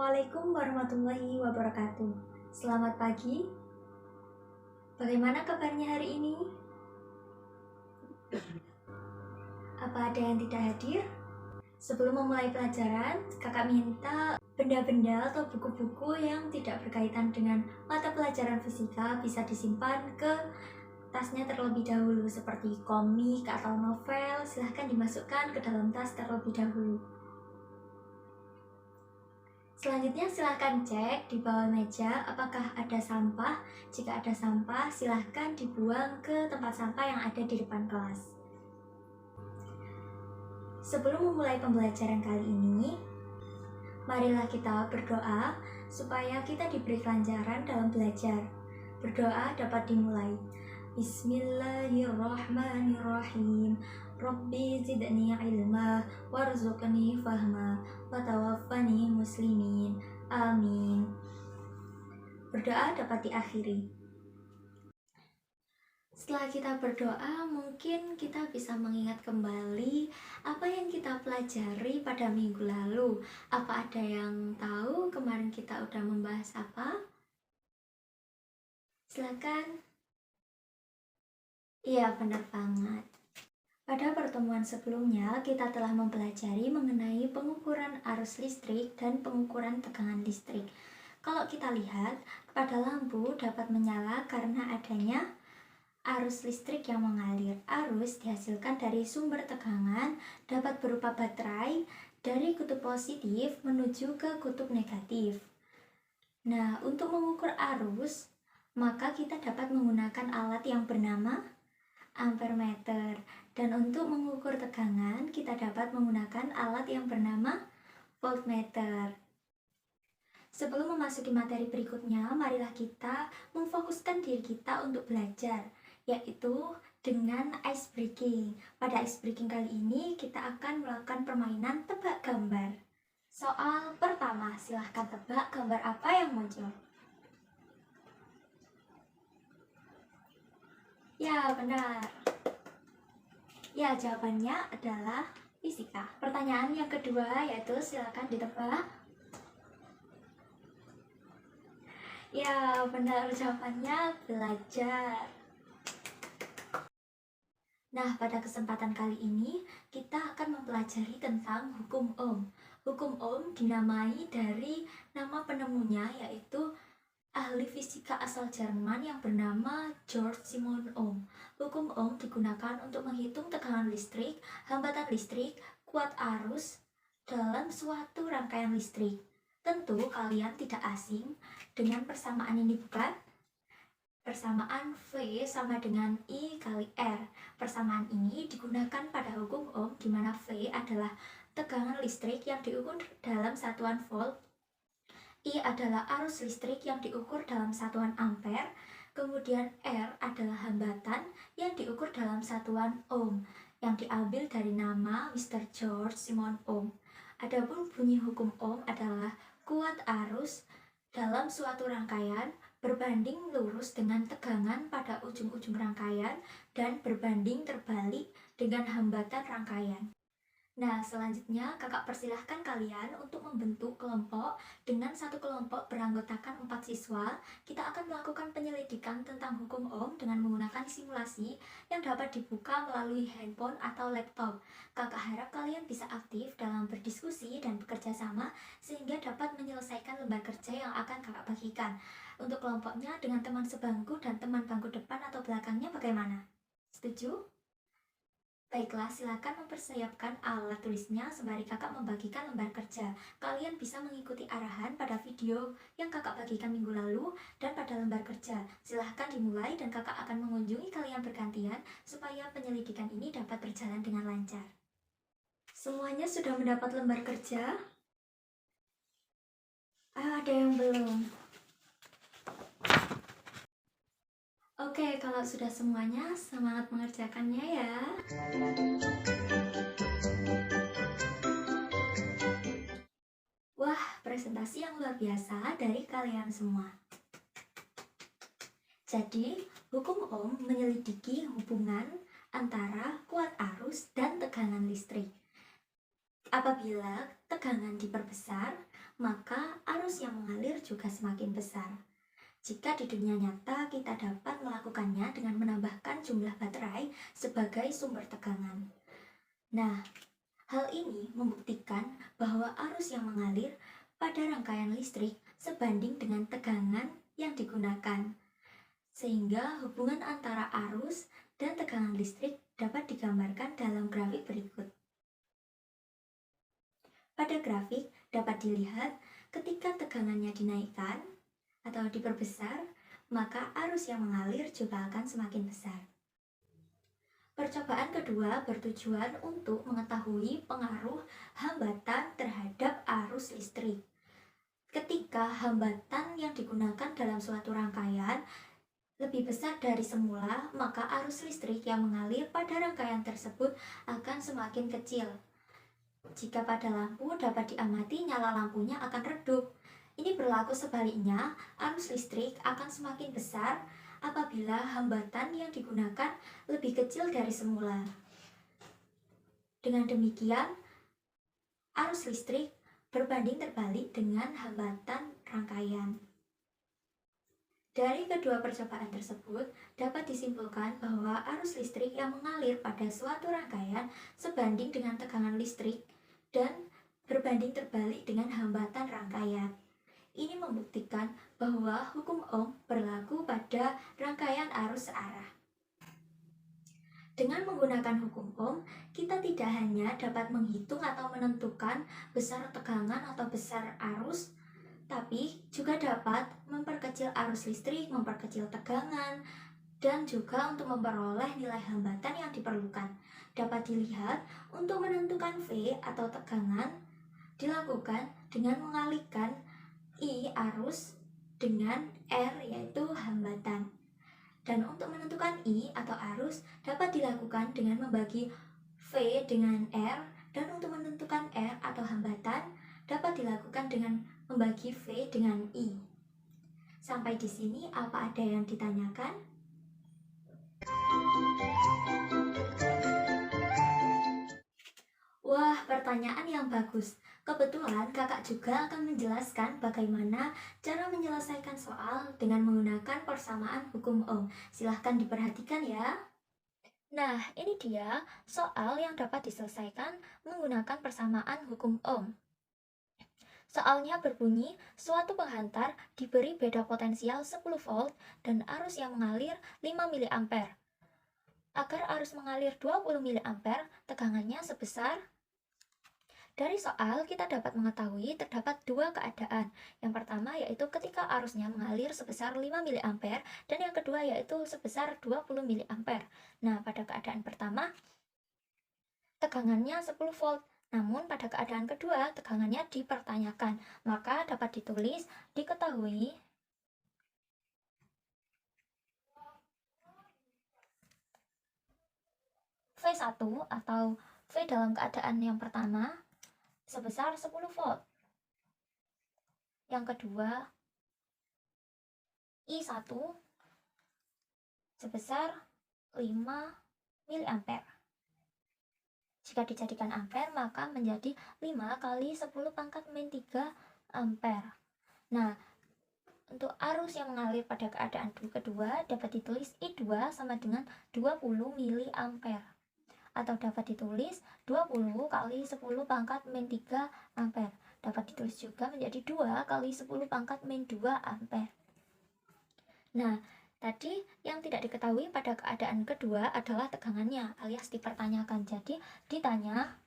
Assalamualaikum warahmatullahi wabarakatuh. Selamat pagi. Bagaimana kabarnya hari ini? Apa ada yang tidak hadir? Sebelum memulai pelajaran, kakak minta benda-benda atau buku-buku yang tidak berkaitan dengan mata pelajaran fisika bisa disimpan ke tasnya terlebih dahulu, seperti komik atau novel. Silahkan dimasukkan ke dalam tas terlebih dahulu. Selanjutnya silahkan cek di bawah meja apakah ada sampah. Jika ada sampah, silahkan dibuang ke tempat sampah yang ada di depan kelas. Sebelum memulai pembelajaran kali ini, marilah kita berdoa supaya kita diberi kelancaran dalam belajar. Berdoa dapat dimulai. Bismillahirrahmanirrahim. Rabbi zidni ilma warzuqni fahma wa tawaffani muslimin. Amin. Berdoa dapat diakhiri. Setelah kita berdoa, mungkin kita bisa mengingat kembali apa yang kita pelajari pada minggu lalu. Apa ada yang tahu kemarin kita udah membahas apa? Silakan. Iya, benar banget. Pada pertemuan sebelumnya, kita telah mempelajari mengenai pengukuran arus listrik dan pengukuran tegangan listrik. Kalau kita lihat, pada lampu dapat menyala karena adanya arus listrik yang mengalir. Arus dihasilkan dari sumber tegangan, dapat berupa baterai dari kutub positif menuju ke kutub negatif. Nah, untuk mengukur arus, maka kita dapat menggunakan alat yang bernama ampermeter. Dan untuk mengukur tegangan, kita dapat menggunakan alat yang bernama voltmeter. Sebelum memasuki materi berikutnya, marilah kita memfokuskan diri kita untuk belajar, yaitu dengan ice breaking. Pada ice breaking kali ini, kita akan melakukan permainan tebak gambar. Soal pertama, silahkan tebak gambar apa yang muncul. Ya, benar. Ya, jawabannya adalah fisika. Pertanyaan yang kedua yaitu silakan ditebak. Ya, benar, jawabannya belajar. Nah, pada kesempatan kali ini kita akan mempelajari tentang hukum Ohm. Hukum Ohm dinamai dari nama penemunya, yaitu ahli fisika asal Jerman yang bernama George Simon Ohm. Hukum Ohm digunakan untuk menghitung tegangan listrik, hambatan listrik, kuat arus dalam suatu rangkaian listrik. Tentu kalian tidak asing dengan persamaan ini, bukan? Persamaan V sama dengan I kali R. Persamaan ini digunakan pada hukum Ohm di mana V adalah tegangan listrik yang diukur dalam satuan volt, I adalah arus listrik yang diukur dalam satuan ampere, kemudian R adalah hambatan yang diukur dalam satuan ohm, yang diambil dari nama Mr. George Simon Ohm. Adapun bunyi hukum Ohm adalah kuat arus dalam suatu rangkaian berbanding lurus dengan tegangan pada ujung-ujung rangkaian dan berbanding terbalik dengan hambatan rangkaian. Nah, selanjutnya kakak persilahkan kalian untuk membentuk kelompok. Dengan satu kelompok beranggotakan 4 siswa. Kita akan melakukan penyelidikan tentang hukum Ohm dengan menggunakan simulasi yang dapat dibuka melalui handphone atau laptop. Kakak harap kalian bisa aktif dalam berdiskusi dan bekerja sama sehingga dapat menyelesaikan lembar kerja yang akan kakak bagikan. Untuk kelompoknya dengan teman sebangku dan teman bangku depan atau belakangnya bagaimana? Setuju? Baiklah, silakan mempersiapkan alat tulisnya sembari kakak membagikan lembar kerja. Kalian bisa mengikuti arahan pada video yang kakak bagikan minggu lalu dan pada lembar kerja. Silahkan dimulai dan kakak akan mengunjungi kalian bergantian supaya penyelidikan ini dapat berjalan dengan lancar. Semuanya sudah mendapat lembar kerja? Ada yang belum? Oke, kalau sudah semuanya, semangat mengerjakannya ya. Wah, presentasi yang luar biasa dari kalian semua. Jadi, hukum Ohm menyelidiki hubungan antara kuat arus dan tegangan listrik. Apabila tegangan diperbesar, maka arus yang mengalir juga semakin besar. Jika di dunia nyata kita dapat melakukannya dengan menambahkan jumlah baterai sebagai sumber tegangan. Nah, hal ini membuktikan bahwa arus yang mengalir pada rangkaian listrik sebanding dengan tegangan yang digunakan, sehingga hubungan antara arus dan tegangan listrik dapat digambarkan dalam grafik berikut. Pada grafik dapat dilihat ketika tegangannya dinaikkan atau diperbesar, maka arus yang mengalir juga akan semakin besar. Percobaan kedua bertujuan untuk mengetahui pengaruh hambatan terhadap arus listrik. Ketika hambatan yang digunakan dalam suatu rangkaian lebih besar dari semula, maka arus listrik yang mengalir pada rangkaian tersebut akan semakin kecil. Jika pada lampu dapat diamati, nyala lampunya akan redup. Ini berlaku sebaliknya, arus listrik akan semakin besar apabila hambatan yang digunakan lebih kecil dari semula. Dengan demikian, arus listrik berbanding terbalik dengan hambatan rangkaian. Dari kedua percobaan tersebut, dapat disimpulkan bahwa arus listrik yang mengalir pada suatu rangkaian sebanding dengan tegangan listrik dan berbanding terbalik dengan hambatan rangkaian. Ini membuktikan bahwa hukum Ohm berlaku pada rangkaian arus searah. Dengan menggunakan hukum Ohm, kita tidak hanya dapat menghitung atau menentukan besar tegangan atau besar arus, tapi juga dapat memperkecil arus listrik, memperkecil tegangan, dan juga untuk memperoleh nilai hambatan yang diperlukan. Dapat dilihat, untuk menentukan V atau tegangan dilakukan dengan mengalihkan I arus dengan R yaitu hambatan. Dan untuk menentukan I atau arus dapat dilakukan dengan membagi V dengan R, dan untuk menentukan R atau hambatan dapat dilakukan dengan membagi V dengan I. Sampai di sini apa ada yang ditanyakan? Wah, pertanyaan yang bagus. Kebetulan kakak juga akan menjelaskan bagaimana cara menyelesaikan soal dengan menggunakan persamaan hukum Ohm. Silahkan diperhatikan ya. Nah, ini dia soal yang dapat diselesaikan menggunakan persamaan hukum Ohm. Soalnya berbunyi, suatu penghantar diberi beda potensial 10 volt dan arus yang mengalir 5 mA. Agar arus mengalir 20 mA, tegangannya sebesar. Dari soal kita dapat mengetahui terdapat dua keadaan. Yang pertama yaitu ketika arusnya mengalir sebesar 5 mA dan yang kedua yaitu sebesar 20 mA. Nah, pada keadaan pertama tegangannya 10 volt. Namun pada keadaan kedua tegangannya dipertanyakan. Maka dapat ditulis diketahui V1 atau V dalam keadaan yang pertama sebesar 10 volt. Yang kedua, I1 sebesar 5 mA. Jika dijadikan ampere, maka menjadi 5 kali 10 pangkat min 3 ampere. Nah, untuk arus yang mengalir pada keadaan kedua dapat ditulis I2 sama dengan 20 mA. Atau dapat ditulis 20 kali 10 pangkat min 3 ampere. Dapat ditulis juga menjadi 2 kali 10 pangkat min 2 ampere. Nah, tadi yang tidak diketahui pada keadaan kedua adalah tegangannya alias dipertanyakan. Jadi ditanya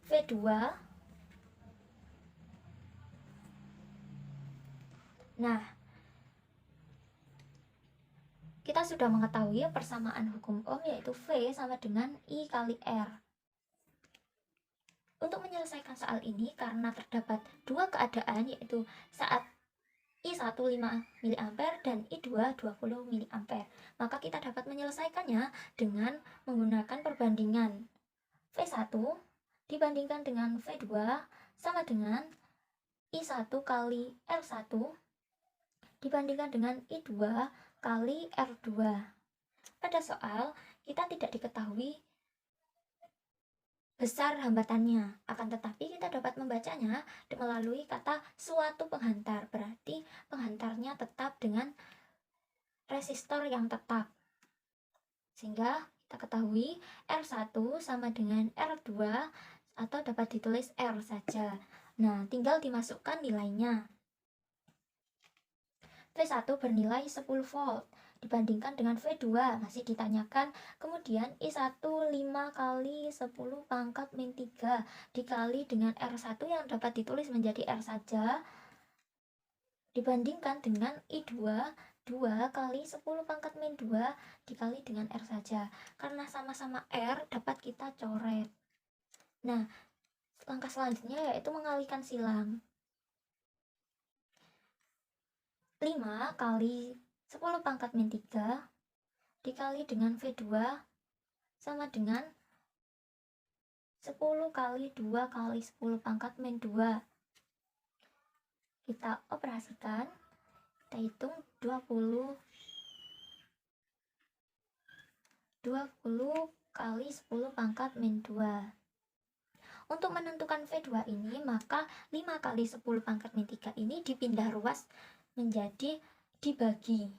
V2. Nah, kita sudah mengetahui persamaan hukum Ohm yaitu V sama dengan I kali R. Untuk menyelesaikan soal ini karena terdapat dua keadaan yaitu saat I1 5 mA dan I2 20 mA, maka kita dapat menyelesaikannya dengan menggunakan perbandingan V1 dibandingkan dengan V2 sama dengan I1 kali R1 dibandingkan dengan I2 kali R2. Pada soal kita tidak diketahui besar hambatannya. Akan tetapi kita dapat membacanya melalui kata suatu penghantar. Berarti penghantarnya tetap dengan resistor yang tetap. Sehingga kita ketahui R1 sama dengan R2 atau dapat ditulis R saja. Nah, tinggal dimasukkan nilainya. V1 bernilai 10 volt dibandingkan dengan V2 masih ditanyakan. Kemudian I1 5 kali 10 pangkat min 3 dikali dengan R1 yang dapat ditulis menjadi R saja dibandingkan dengan I2 2 kali 10 pangkat min 2 dikali dengan R saja. Karena sama-sama R dapat kita coret. Nah, langkah selanjutnya yaitu mengalihkan silang. 5 kali 10 pangkat min 3 dikali dengan V2 sama dengan 10 kali 2 kali 10 pangkat min 2. Kita operasikan, kita hitung 20 kali 10 pangkat min 2. Untuk menentukan V2 ini, maka 5 kali 10 pangkat min 3 ini dipindah ruas menjadi dibagi.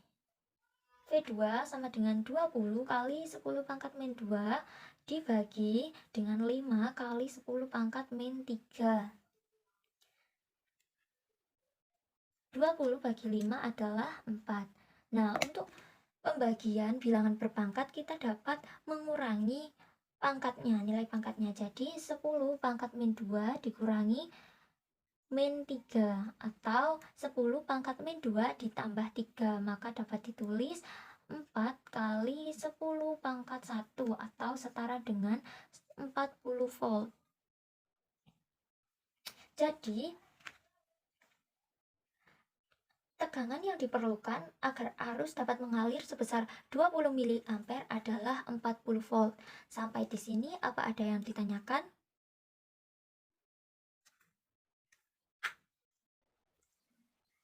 V2 sama dengan 20 kali 10 pangkat min 2 dibagi dengan 5 kali 10 pangkat min 3. 20 bagi 5 adalah 4. Nah, untuk pembagian bilangan berpangkat kita dapat mengurangi pangkatnya, nilai pangkatnya. Jadi 10 pangkat min 2 dikurangi min 3 atau 10 pangkat min 2 ditambah 3, maka dapat ditulis 4 kali 10 pangkat 1 atau setara dengan 40 volt. Jadi tegangan yang diperlukan agar arus dapat mengalir sebesar 20 mA adalah 40 volt. Sampai di sini apa ada yang ditanyakan?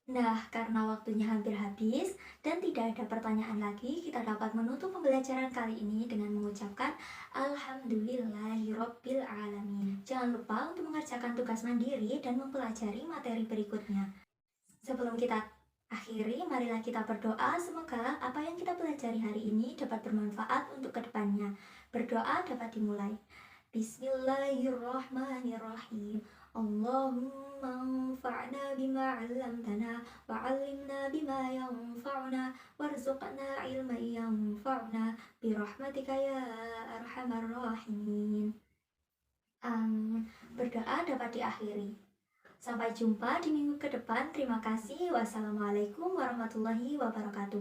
Nah, karena waktunya hampir habis dan tidak ada pertanyaan lagi, kita dapat menutup pembelajaran kali ini dengan mengucapkan Alhamdulillahirabbil alamin. Jangan lupa untuk mengerjakan tugas mandiri dan mempelajari materi berikutnya. Sebelum kita akhiri, marilah kita berdoa semoga apa yang kita pelajari hari ini dapat bermanfaat untuk kedepannya. Berdoa dapat dimulai. Bismillahirrahmanirrahim. Allahumma anfa'na bima 'allamtana wa 'allimna bima yanfa'una warzuqna ilman yanfa'una birahmatika ya arhamar rahimin. Amin. Berdoa dapat diakhiri. Sampai jumpa di minggu ke depan. Terima kasih. Wassalamualaikum warahmatullahi wabarakatuh.